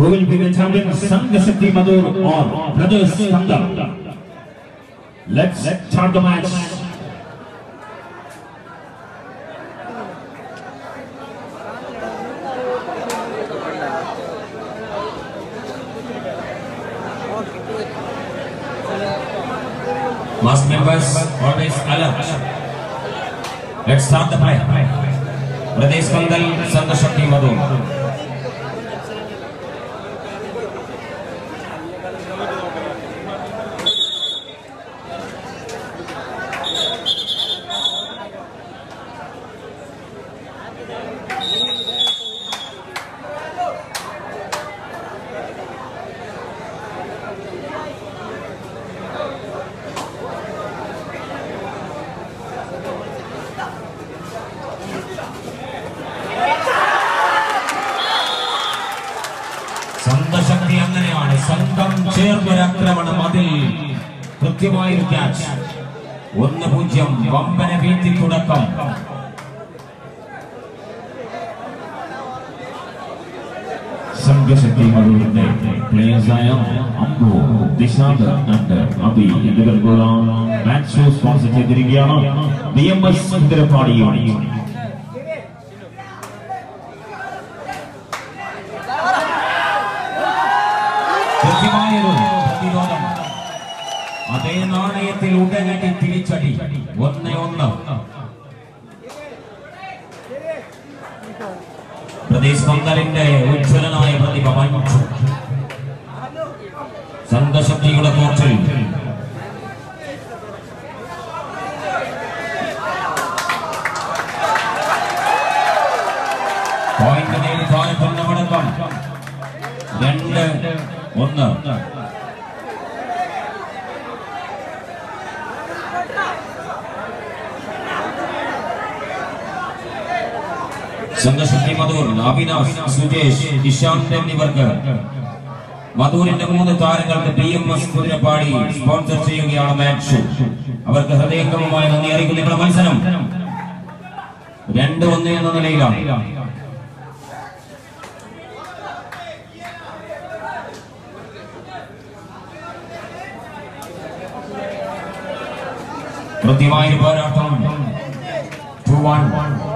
who will be the champions Sangha Shakti Madur or Brothers Kanda. Let's start the match. Mass members always alert. Let's start the play. Pradesh Kandal Sangha Shakti Madur. Shakti അങ്ങനെയാണ് സ്വന്തം ചേർന്നൊരാക്രമണം അതിൽ കൃത്യമായൊരു catch 1-0 വമ്പന വീഴ്ത്തി തുടക്കം സംഘശക്തി മധുവിന്റെ പ്ലേയേഴ്സായ Ambu Dishant and Abhi എന്നിവർക്കുള്ള മാച്ച് ഷോ സ്പോൺസർ ചെയ്തിരിക്കുകയാണ് BMS കുതിരപ്പാടിയാണ് അതേ നാണയത്തിൽ ഉടനടി തിരിച്ചടി 1-1 പ്രദേശ് കന്ദലിന്റെ ഉജ്ജ്വലനായ പ്രതിഭ മഞ്ജു സംഘശക്തിയുടെ കോർട്ടിൽ പോയിന്റ് നേടി താരത്തിന്റെ മടക്കം 2-1 സംഘശക്തി മധൂർ അവിനാശ് സുജേഷ് ഇഷാന്ത് എന്നിവർക്ക് മധൂരിന്റെ 3 താരങ്ങൾക്ക് BMS കുതിരപ്പാടി സ്പോൺസർ ചെയ്യുകയാണ് മാച്ച് അവർക്ക് ഹൃദയംഗമമായ നന്ദി അറിയിക്കുന്ന മത്സരം 2-1 എന്ന നിലയിലാണ് കൃത്യമായ പോരാട്ടം 2-1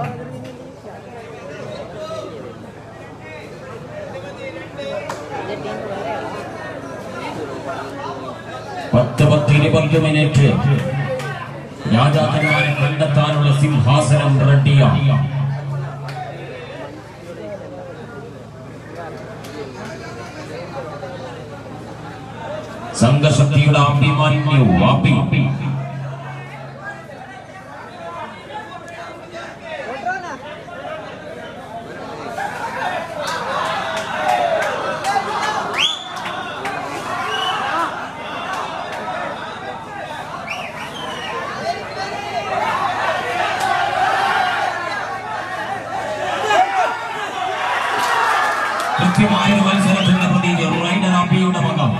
10-20 മിനിറ്റ് രാജാക്കന്മാരെ കണ്ടെത്താനുള്ള സിംഹാസനം റെഡിയാണ് സംഘശക്തിയുടെ അഭിമാന്യു വാപ്പി മത്സരത്തിന്റെ പ്രതീക റൈഡർ അബിയുടെ മകം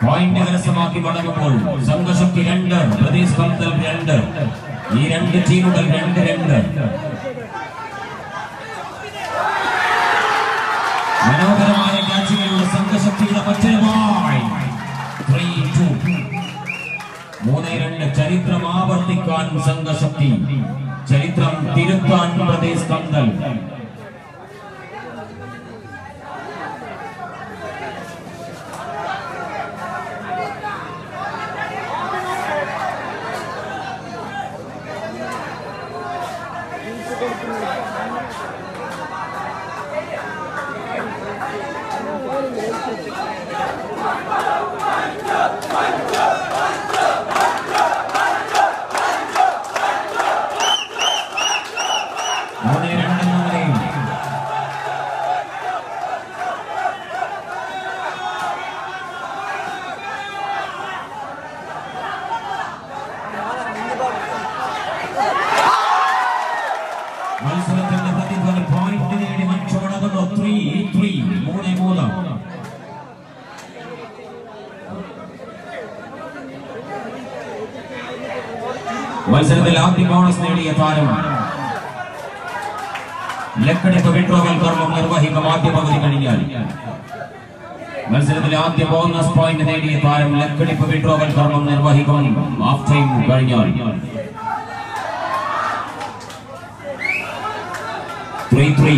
പോയിന്റ് കരസ്ഥമാക്കി മടങ്ങുമ്പോൾ സംഘശക്തി 2 പ്രദേശ് കന്ദൽ 2 ഈ 2 ടീമുകൾ 2-2 മനോഹരമായ കാഴ്ചകളുള്ള സംഘശക്തിയുടെ മറ്റൊരുമായി 3-2 3-2 ചരിത്രം ആവർത്തിക്കാൻ സംഘശക്തി ചരിത്രം തിരുത്താൻ പ്രദേശ് കന്ദൽ മത്സരത്തിന്റെ പ്രതിഫലം പോയിന്റ് നേടി മഞ്ജു മടങ്ങുന്നു 3-3 മത്സരത്തിൽ ആദ്യ ബോണസ് നേടിയ താരം ലക്കടിപ്പ് വിഡ്രോവൽ കർമ്മം നിർവഹിക്കും ആദ്യ പകുതി കഴിഞ്ഞാൽ. മത്സരത്തിലെ ആദ്യ ബോണസ് പോയിന്റ് നേടിയ താരം ലക്കടിപ്പ് വിഡ്രോവൽ കർമ്മം നിർവഹിക്കും ഹാഫ് ടൈം കഴിഞ്ഞാൽ. 3-3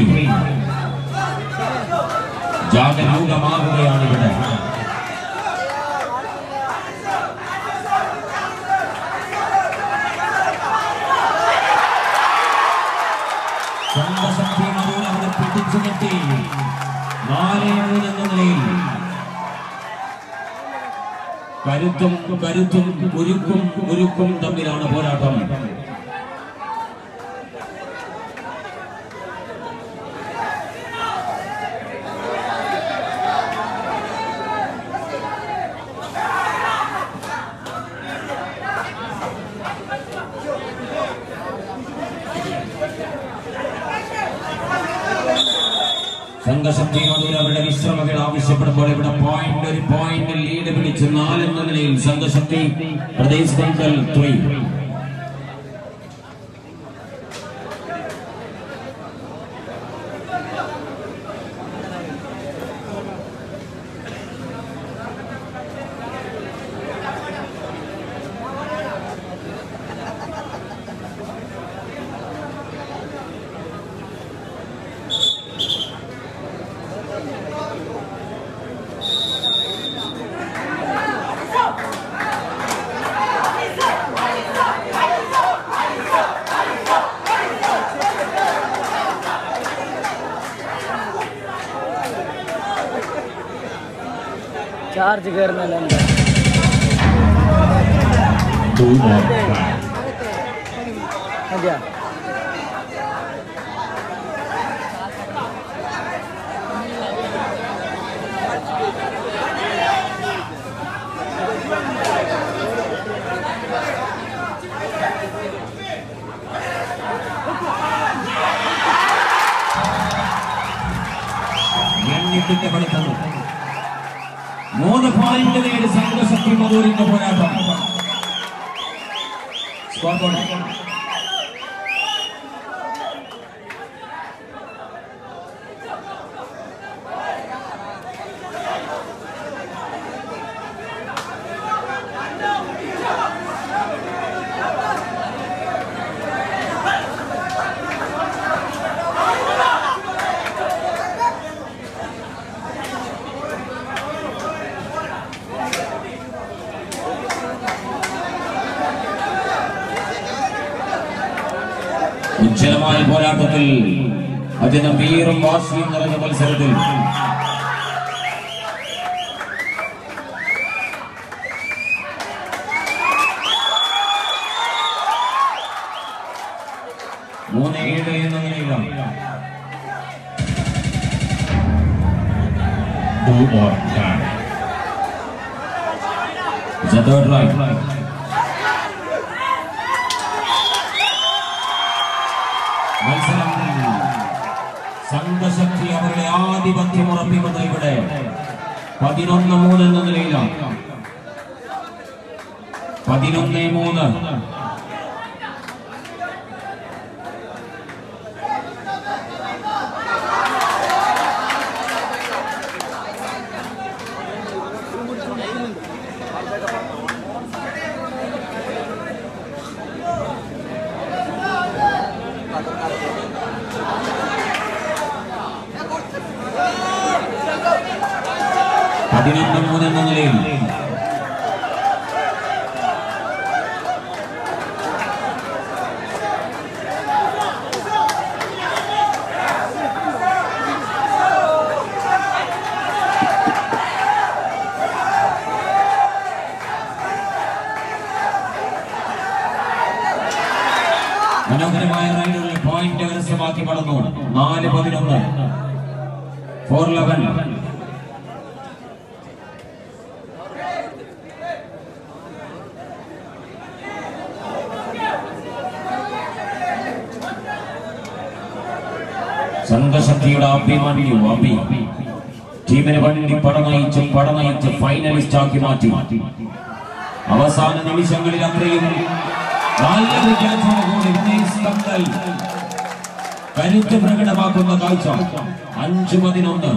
ജാഗരൂകമാകുകയാണ് ഇവിടെ. സംഘശക്തി മധുര അവിടെ പിടിച്ചു കെട്ടി 4-3 എന്ന നിലയിൽ. കരുത്തും ഉരുക്കും തമ്മിലാണ് പോരാട്ടം. സംഘശക്തി മധുര അവിടെ വിശ്രമങ്ങൾ ആവശ്യപ്പെടുമ്പോൾ ഇവിടെ ഒരു പോയിന്റ് ലീഡ് പിടിച്ച് 4 എന്ന നിലയിൽ സംഘശക്തി പ്രദേശ് കന്തൽ 3. चार्ज करने लगा क्या പഠിക്കുന്നു. 3 പോയിന്റ് നേടി സംഘശക്തി മധൂരിന്റെ പോരാട്ടം. സ്കോർ ബോർഡ് ഉജ്ജ്വലമായ പോരാട്ടത്തിൽ അതിന് വീറും വാശിയും നിറഞ്ഞ മത്സരത്തിൽ മൂന്ന് 7 എന്ന നിലയിലാണ്. മത്സരം സംഘശക്തി അവരുടെ ആധിപത്യം ഉറപ്പിക്കുന്നത് ഇവിടെ 11-3 എന്ന നിലയിലാണ്. 11-3. എന്ന നിലയിൽ മനോഹരമായ റൈഡുകളിൽ പോയിന്റ് കരസ്ഥമാക്കി കടന്നു. 4-11 4-11. സംഘശക്തിയുടെ അഭിമന്യു ടീമിനെ വണ്ടി പടനയിച്ച് ഫൈനലിസ്റ്റ് ആക്കി മാറ്റി. അവസാന നിമിഷങ്ങളിൽ അത്രയും കരുത്ത് പ്രകടമാക്കുന്ന കാഴ്ച. 5-11.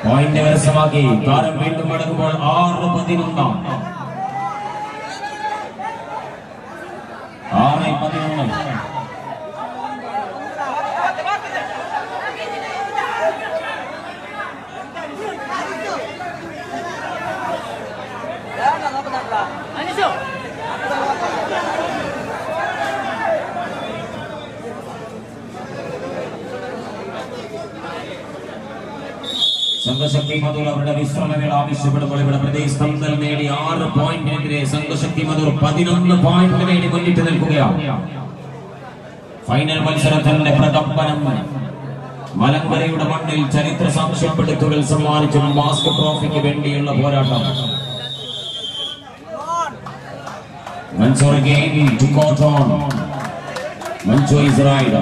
പോയിന്റ് കരസ്ഥമാക്കി താരം വീണ്ടും മടങ്ങുമ്പോൾ 6-11. 6-11. സംഘശക്തി മധുർ അവരുടെ വിശ്രമവേള ആവശ്യപ്പെടുമ്പോൾ ഇവിടെ പ്രദേശ് കംതൽ നേടി 6 പോയിന്റിനെതിരെ സംഘശക്തി മധുർ 11 പോയിന്റ് നേടി മുന്നിട്ട് നിൽക്കുകയാണ്. ഫൈനൽ മത്സരത്തിന്റെ പ്രകമ്പനം. മലങ്കരയുടെ മണ്ണിൽ ചരിത്ര സാക്ഷ്യപ്പെടുത്തുകൾ സമ്മാനിച്ച മാസ്ക് ട്രോഫിക്ക് വേണ്ടിയുള്ള പോരാട്ടം. Mansoor again to Cotton. Mansoor is right.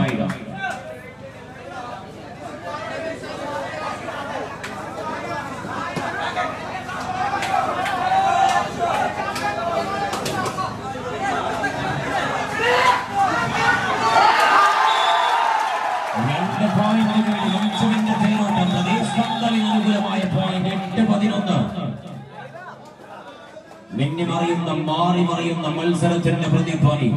മിന്നിമറിയുന്ന മാറി മറിയുന്ന മത്സരത്തിന്റെ പ്രതിധ്വനി.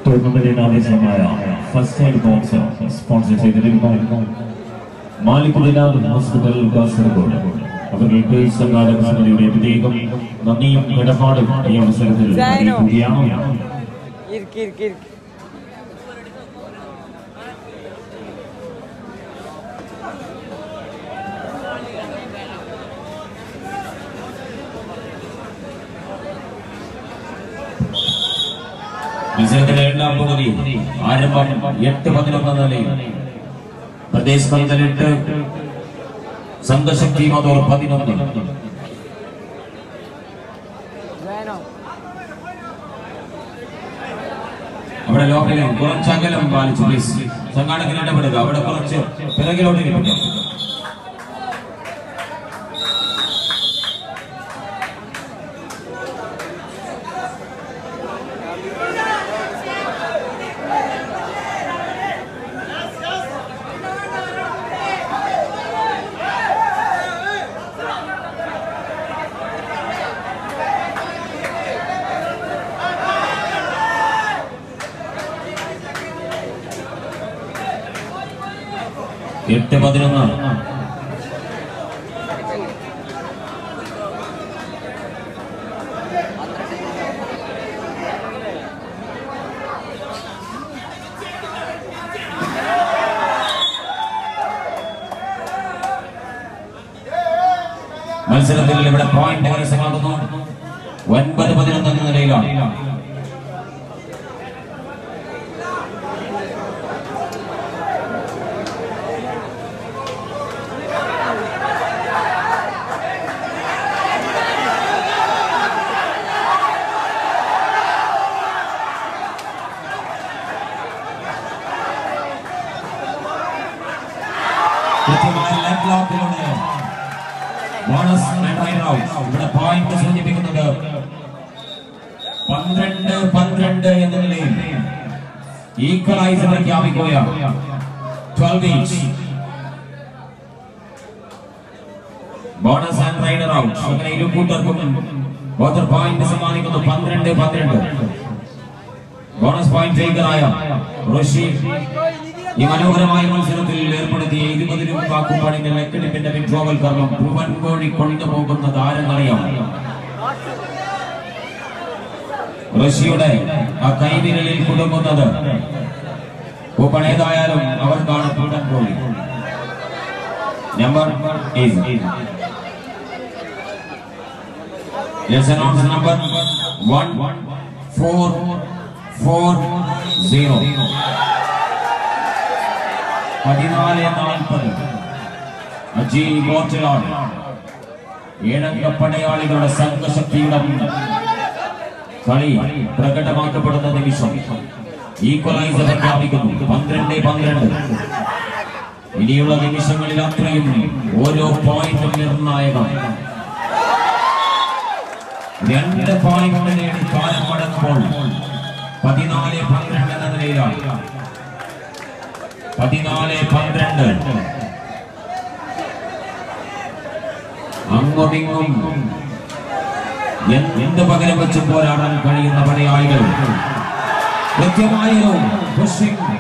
ടൂർണമെന്റിന് ആവശ്യമായ ഫസ്റ്റ് എയ്ഡ് ബോക്സ് സ്പോൺസർ ചെയ്തിരിക്കുന്നു മാലിക്കുദിനാർ ഹോസ്പിറ്റൽ കാസർഗോഡ്. അവർക്ക് സംഘാടക സമിതിയുടെ പ്രത്യേകം നന്ദിയും കടപ്പാടും ഈ അവസരത്തിൽ അറിയിക്കുകയാണ്. മത്സരത്തിലെ 8ാം പകുതി ആരംഭം 8-11 നിലയിൽ. പ്രദേശ് കംതൽ 8, സംഘശക്തി മധുർ 11. അവിടെ ലോകലിൽ കുറച്ചകലം പാലിച്ചു പ്ലീസ്. സംഘാടകൻ ഇടപെടുക. അവിടെ കുറച്ച് പിറകിലോട്ട് ഇരിക്കും. എട്ട് 11. മത്സരത്തിൽ ഇവിടെ പോയിന്റ് കരസ്ഥമാക്കുന്നു. 9-11 എന്ന നിലയിലാണ്. ഇവിടെ പോയിന്റ് സൂചിപ്പിക്കുന്നത് 12-12 എന്ന നിലയിൽ ഈക്വലൈസ് പ്രഖ്യാപിക്കുകയാണ്. 12 each. Bonus and raider out. അങ്ങനെ ഇരു കൂട്ടർക്കും ക്വാർട്ടർ പോയിന്റ് സമ്മാനിക്കുന്നു. 12-12. ബോണസ് പോയിന്റ് ടേക്കറായ റഷീദ് ഈ മനോഹരമായ മത്സരത്തിൽ ഏർപ്പെടുത്തിയ 20 രൂപ കൂപ്പണിന്റെ ലക്കടിപ്പിന്റെ വിഡ്രോവൽ കർമ്മം പൂവൻകോഴി കൊണ്ടുപോകുന്ന താരങ്ങളെയും റഷ്യയുടെ ആ കൈവിരലിൽ കുടുങ്ങുന്നത് കൂപ്പൺ ഏതായാലും അവർക്കാണ് പൂവൻകോഴി. നമ്പർ നമ്പർ 1440 14-40 അജി ഗോർച്ചലാണ്. ഏഴംഗ പടയാളികളുടെ സംഘശക്തിയുടെ കളി പ്രകടമാക്കപ്പെടുന്ന നിമിഷം ഈക്വലൈസർ പ്രഖ്യാപിക്കുന്നു. 12-12. ഇനിയുള്ള നിമിഷങ്ങളിൽ അത്രയും ഓരോ പോയിന്റും നിർണായകം. 2 പോയിന്റ് നേടി കാലം മടങ്ങുമ്പോൾ 14-12 എന്ന നിലയിലാണ്. 14-12. അങ്ങോട്ടിങ്ങും എന്ത് പകരം വെച്ച് പോരാടാൻ കഴിയുന്ന പടയാളികൾ കൃത്യമായൊരു പുഷിംഗ്.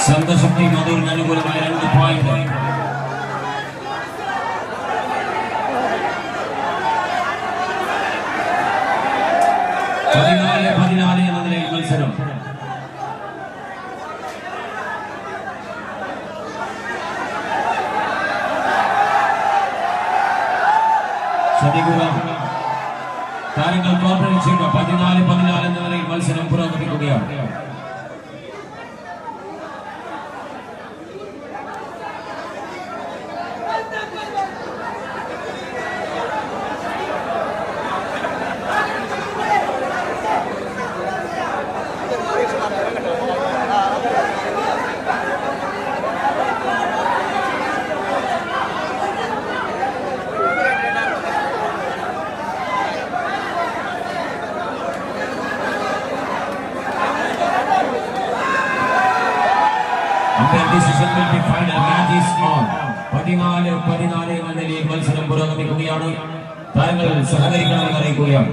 സംഘശക്തി മധുരിന് അനുകൂലമായ 2 പോയിന്റ്. എന്ന നിലയിൽ മത്സരം. ശ്രദ്ധിക്കുക, താരങ്ങൾ കോർപ്പറേറ്റ് ചെയ്യുക. 14-14 എന്ന നിലയിൽ മത്സരം പുരോഗമിക്കുകയാണ്. 14-14 എന്ന നിലയിൽ മത്സരം പുരോഗമിക്കുകയാണ്. താരങ്ങൾ സഹകരിക്കണമെന്ന് അറിയിക്കുകയാണ്.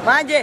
മാജേ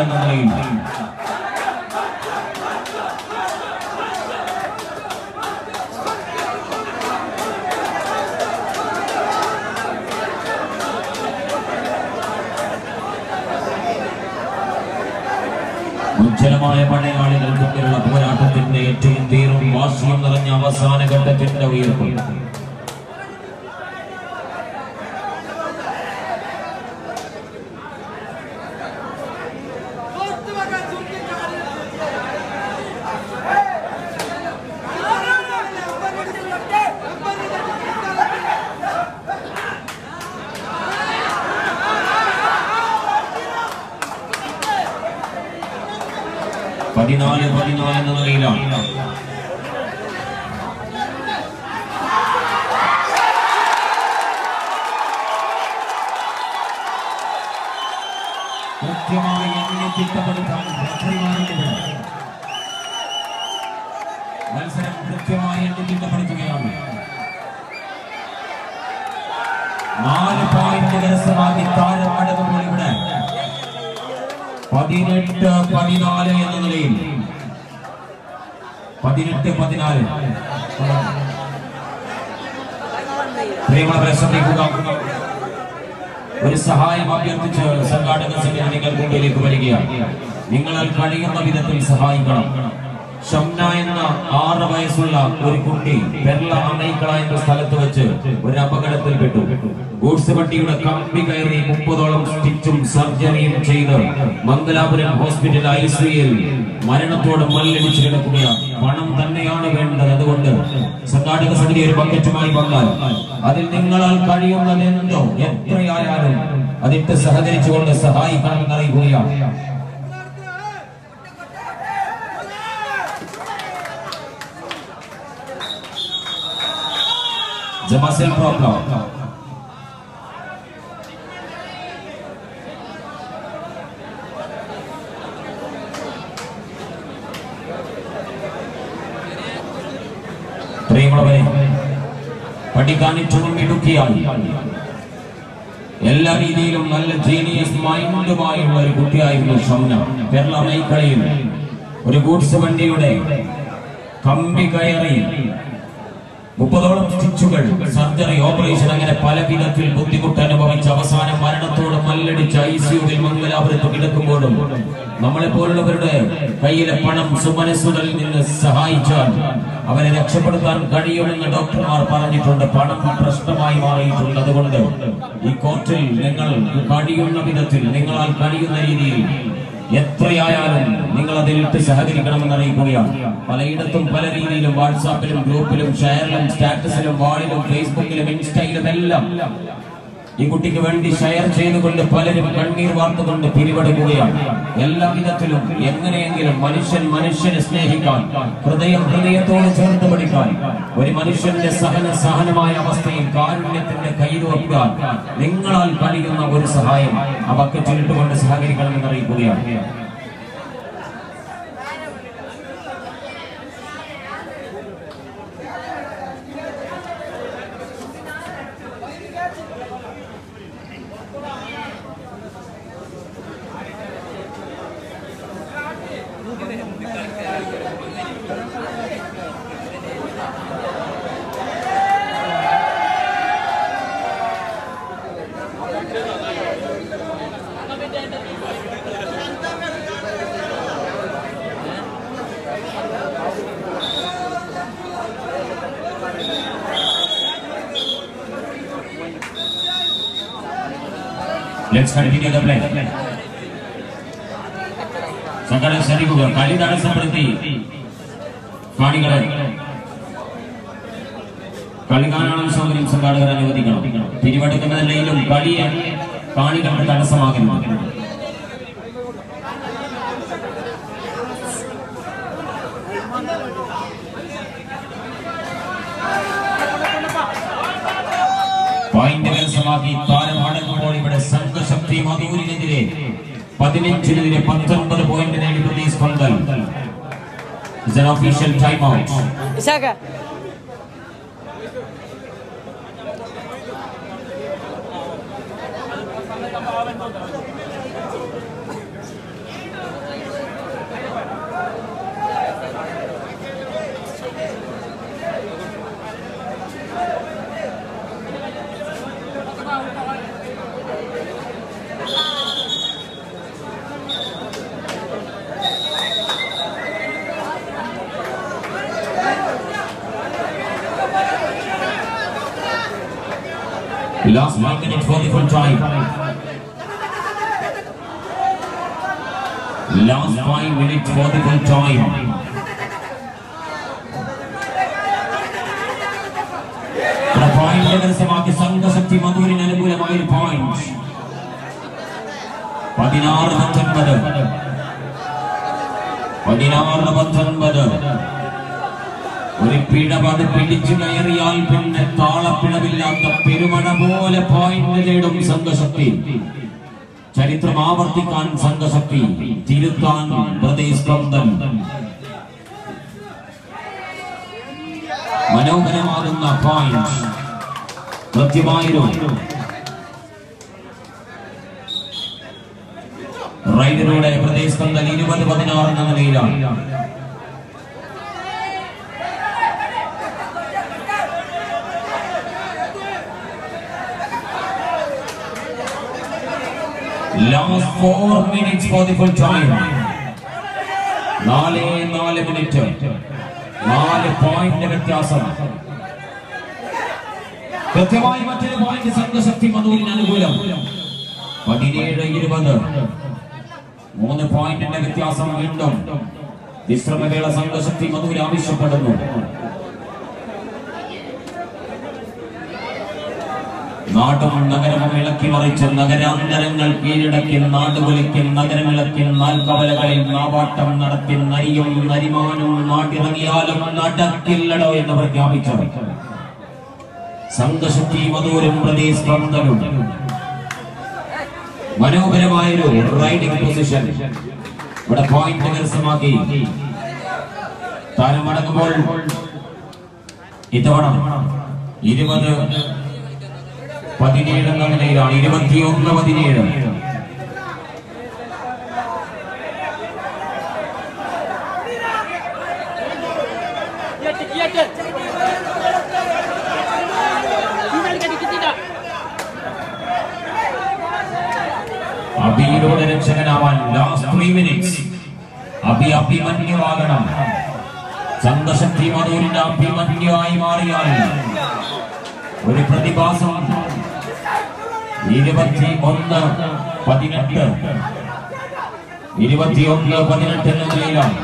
എന്ന നിലയിൽ ഉജ്ജ്വലമായ പടയാളികൾ തമ്മിലുള്ള പോരാട്ടത്തിന്റെ ഏറ്റവും തീരും വാശിയും നിറഞ്ഞ അവസാന ഘട്ടത്തിന്റെ ഉയർപ്പ്. പതിനാല് എന്ന നിലയിലാണ് കൃത്യമായി എങ്ങനെ തിട്ടപ്പെടുത്താൻ മത്സരം കൃത്യമായി എണ്ണി തിട്ടപ്പെടുത്തുകയാണ്. 4 പോയിന്റ് കരസ്ഥമാക്കി താരം അടങ്ങുമ്പോൾ ഇവിടെ 18-14 എന്ന നിലയിൽ 18-14 പ്രിയമുള്ളവരെ ശ്രദ്ധിക്കുക. ഒരു സഹായം അഭ്യർത്ഥിച്ച് സംഘാടക സമിതി നിങ്ങൾ മുമ്പിലേക്ക് വരികയാണ്. നിങ്ങളാൽ കഴിയുന്ന വിധത്തിൽ സഹായിക്കണം. ഷംന എന്ന 6 വയസ്സുള്ള ഒരു കുട്ടി പെർള അമൈക്കള എന്ന സ്ഥലത്ത് വെച്ച് ഒരു അപകടത്തിൽപ്പെട്ടു. ഗൂഡ്സ് വണ്ടിയുടെ കമ്പി കയറി 30ഓളം സ്റ്റിച്ചും സർജറിയും ചെയ്ത് മംഗലാപുരം ഹോസ്പിറ്റൽ ICUയിൽ മരണത്തോട് മല്ലടിച്ച് കിടക്കുകയാണ്. പണം തന്നെയാണ് വേണ്ടത്. അതുകൊണ്ട് സംഘാടക സമിതി ഒരു ബക്കറ്റുമായി വന്നാൽ അതിൽ നിങ്ങളാൽ കഴിയുന്നതെന്തോ എത്രയായാലും അതിട്ട് സഹകരിച്ചുകൊണ്ട് സഹായിക്കണമെന്ന് അറിയിക്കുകയാണ്. Muscle problem. പഠിക്കാൻ ഏറ്റവും മിടുക്കിയായി എല്ലാ രീതിയിലും നല്ല ജീനിയസ് മൈൻഡുമായുള്ള ഒരു കുട്ടിയായിരുന്നു ഷംന. കേരള മൈക്കളയിൽ ഒരു ഗൂഡ്സ് വണ്ടിയുടെ കമ്പി കയറി 30ഓളം സ്റ്റിച്ചുകൾ, സർജറി, ഓപ്പറേഷൻ, അങ്ങനെ പല വിധത്തിൽ ബുദ്ധിമുട്ട് അനുഭവിച്ച് അവസാനം മരണത്തോട് മല്ലടിച്ച് ICUവിൽ മംഗലാപുരത്ത് കിടക്കുമ്പോഴും നമ്മളെ പോലുള്ളവരുടെ കയ്യിലെ പണം സുമനസ്സുകളിൽ നിന്ന് സഹായിച്ചാൽ അവരെ രക്ഷപ്പെടുത്താൻ കഴിയുമെന്ന് ഡോക്ടർമാർ പറഞ്ഞിട്ടുണ്ട്. പണം പ്രശ്നമായി മാറിയിട്ടുണ്ട്. അതുകൊണ്ട് ഈ കോർട്ടിൽ നിങ്ങൾ കഴിയുന്ന വിധത്തിൽ, നിങ്ങളാൽ കഴിയുന്ന രീതിയിൽ എത്രയായാലും നിങ്ങൾ അതിലിട്ട് സഹകരിക്കണമെന്ന് അറിയിക്കുകയാണ്. പലയിടത്തും പല രീതിയിലും വാട്സാപ്പിലും ഗ്രൂപ്പിലും ഷെയറിലും സ്റ്റാറ്റസിലും വാളിലും ഫേസ്ബുക്കിലും ഇൻസ്റ്റയിലും എല്ലാം ഈ കുട്ടിക്ക് വേണ്ടി ഷെയർ ചെയ്തുകൊണ്ട് പലരും കണ്ണീർ വാർത്തുകൊണ്ട് പിരിവെടുക്കുകയാണ്. എല്ലാ വിധത്തിലും എങ്ങനെയെങ്കിലും മനുഷ്യനെ സ്നേഹിക്കാൻ, ഹൃദയത്തോട് ചേർത്ത് പിടിക്കാൻ, ഒരു മനുഷ്യന്റെ സഹനമായ അവസ്ഥയിൽ കാരുണ്യത്തിന്റെ കൈതുവക്കാൻ നിങ്ങളാൽ കഴിയുന്ന ഒരു സഹായം ആ ബക്കറ്റിലിട്ടുകൊണ്ട് സഹകരിക്കണമെന്ന് അറിയിക്കുകയാണ്. Let's continue the play. സംഘടന ശ്രദ്ധിക്കുക. കളി തടസ്സപ്പെടുത്തി കാണികളെ കളി കാണാനുള്ള സൗകര്യം സംഘാടകർ അനുവദിക്കണം. പിരിവെടുക്കുന്ന നിലയിലും കളിയെ കാണികൾക്ക് തടസ്സമാകുന്നു. പോയിന്റ് കരസ്ഥമാക്കി താരം മടങ്ങുമ്പോൾ ഇവിടെ സംഘശക്തി മധൂരിനെതിരെ 15-നെതിരെ 19 പോയിന്റ് നേടി പ്രതീഷ് പന്തൽ. It's an official timeout. Isaka. Last 1 minute for the full time. Last 5 minutes for the full time. The point കരസ്ഥമാക്കി സംഘശക്തി മധൂരിന് അനുകൂലമായ ഒരു പോയിന്റ്. 16-19. ഒരു പിഴവത് പിടിച്ചു കയറിയാൽ പിന്നെ താളപ്പിഴവില്ലാത്ത പെരുമഴ പോലെ പോയിന്റ് നേടും സംഘശക്തി. ചരിത്രം ആവർത്തിക്കാൻ സംഘശക്തി, തിരുത്താൻ പ്രതീഷ് പന്തൽ. മനോഹരമാകുന്ന പോയിന്റ്. കൃത്യമായിരുന്നു റൈഡിലൂടെ പ്രതീഷ് പന്തൽ 20-16 എന്ന നിലയിലാണ്. Last 4 minutes for the full time. 4 minutes. 4 point വ്യത്യാസം. കൃത്യമായി മറ്റൊരു പോയിന്റ് സംഘശക്തി മധൂരിന് അനുകൂലം. 17-20. 3 പോയിന്റിന്റെ വ്യത്യാസം വീണ്ടും. വിശ്രമവേള സംഘശക്തി മധൂര് ആവശ്യപ്പെടുന്നു. നാടും നഗരവും ഇളക്കി മറിച്ച് നഗരാന്തരങ്ങൾ കീഴടക്കി നാടുകുലിക്ക് നഗരമിളക്കി നാൽക്കവലകളിൽ നാവാട്ടം നടത്തി നരിയും നരിമാനും നാട്ടിറങ്ങിയാലും നടക്കില്ലടോ എന്ന് പ്രഖ്യാപിച്ചു സംഘശക്തി മധൂരും പ്രതീഷ് പന്തലും. മനോഹരമായൊരു റൈഡിംഗ് പൊസിഷൻ. ഇവിടെ പോയിന്റ് കരസ്ഥമാക്കി താരം മടങ്ങുമ്പോൾ ഇത്തവണ 20-17 എന്ന നിലയിലാണ്. 21-17. അബിയിലൂടെ രക്ഷകനാവാൻ ലാസ്റ്റ് 3 മിനിറ്റ്സ്. അഭിമന്യുവാകണം. സംഘശക്തി മധൂരിന്റെ അഭിമന്യുവായി മാറിയാൽ ഒരു പ്രതിഭാസം. 21-18. 21-18 എന്ന നിലയിലാണ്.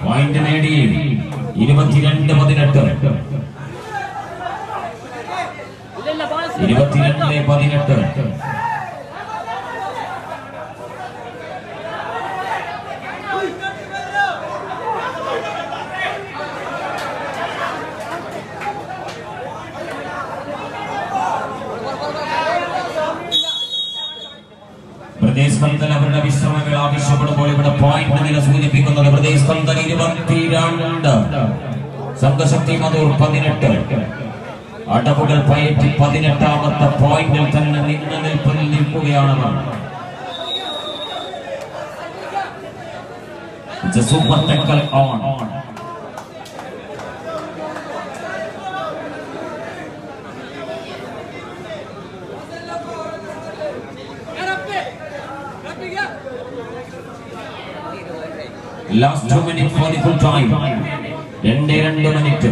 പോയിന്റ് നേടി 22-18. 22-18. പ്രദേശ് കന്തൽ അവരുടെ വിശ്രമങ്ങൾ ആവശ്യപ്പെടുമ്പോൾ ഇവിടെ പോയിന്റ് നില സൂചിപ്പിക്കുന്നത് പ്രദേശ് കന്തൽ 22, സംഘശക്തി മധൂർ 18. അടവുകൾ പയറ്റി 18ാമത്തെ പോയിന്റിൽ തന്നെ നിൽക്കുകയാണ്. Super tackle on. Last 2 minutes for the full time. 2 minutes.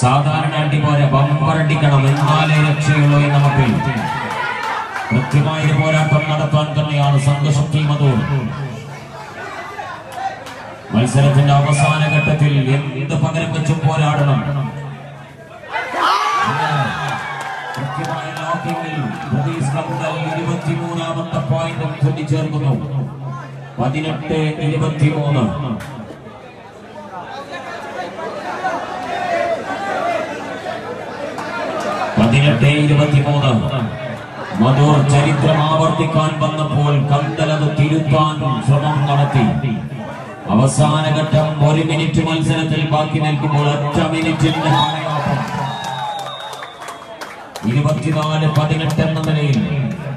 സാധാരണ അടി പോലെ ബമ്പർ അടിക്കണം, എന്നാലേ രക്ഷയുള്ളൂ എന്ന് നമുക്ക് കൃത്യമായ പോരാട്ടം നടത്താൻ തന്നെയാണ് സംഘശക്തി മധൂർ. മത്സരത്തിന്റെ അവസാന ഘട്ടത്തിൽ എന്ത് പകരം വെച്ചും പോരാടണം. കൃത്യമായ ലോക്കിങ്ങിൽ പ്രദേശ് കന്തൽ 23ാമത്തെ പോയിന്റും കൂട്ടിച്ചേർക്കുന്നു. 18-23. മധൂർ ചരിത്രം ആവർത്തിക്കാൻ വന്നപ്പോൾ കന്തൽ അത് തിരുത്താൻ ശ്രമം നടത്തി. അവസാന ഘട്ടം 1 മിനിറ്റ് മത്സരത്തിൽ ബാക്കി നിൽക്കുമ്പോൾ ഒറ്റ മിനിറ്റിന്റെ 24-18 എന്ന നിലയിൽ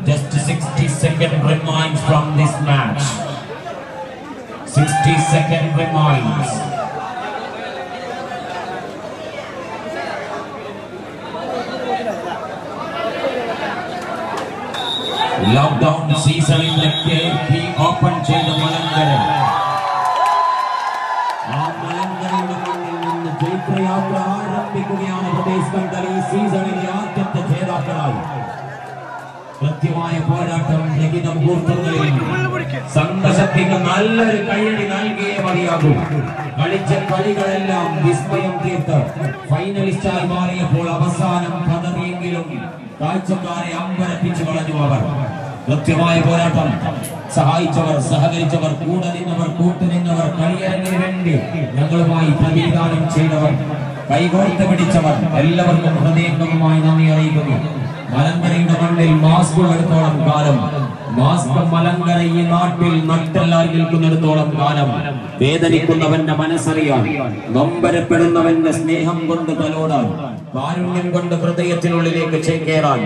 just 60 seconds remains from this match. 60 seconds remains. Lockdown സീസണിന്റെ കീ ഓപ്പൺ ചെയ്ത മലങ്കര, ആ മലങ്കരയുടെ മണ്ണിൽ നിന്ന് ചൈത്രയാത്ര ആരംഭിക്കുകയാണ്. പ്രദേശ് കന്തൽ ഈ സീസണിലെ ആദ്യത്തെ ജേതാക്കളായി. കൃത്യമായ പോരാട്ടം രഹിത മുഹൂർത്തങ്ങളിൽ സംഘശക്തിക്ക് നല്ലൊരു കയ്യടി നൽകിയേ മതിയാകൂ. കളിച്ച കളികളെല്ലാം വിസ്മയം തീർത്ത് ഫൈനലിസ്റ്റായി മാറിയപ്പോൾ അവസാനം പതറിയെങ്കിലും കാഴ്ചക്കാരെ അമ്പരപ്പിച്ചു കളഞ്ഞു അവർ. കൃത്യമായ പോരാട്ടം. സഹായിച്ചവർ, സഹകരിച്ചവർ, കൂടെ നിന്നവർ, കൂട്ടുനിന്നവർ, കളിയരങ്ങിന് വേണ്ടി ഞങ്ങളുമായി പ്രതിദാനം ചെയ്തവർ, കൈകോർത്ത് പിടിച്ചവർ, എല്ലാവർക്കും ഹൃദയംഗമമായി നന്ദി അറിയിക്കുന്നു. മലങ്കരയുടെ മണ്ണിൽ മാസ്ക് എടുത്തോളം കാലം, മാസ്ക് മലങ്കര ഈ നാട്ടിൽ നട്ടെല്ലാൽ നിൽക്കുന്നിടത്തോളം കാലം വേദനിക്കുന്നവന്റെ മനസ്സറിയാൻ, നൊമ്പരപ്പെടുന്നവന്റെ സ്നേഹം കൊണ്ട് തലോടാൻ, കാരുണ്യം കൊണ്ട് ഹൃദയത്തിനുള്ളിലേക്ക് ചേക്കേറാൻ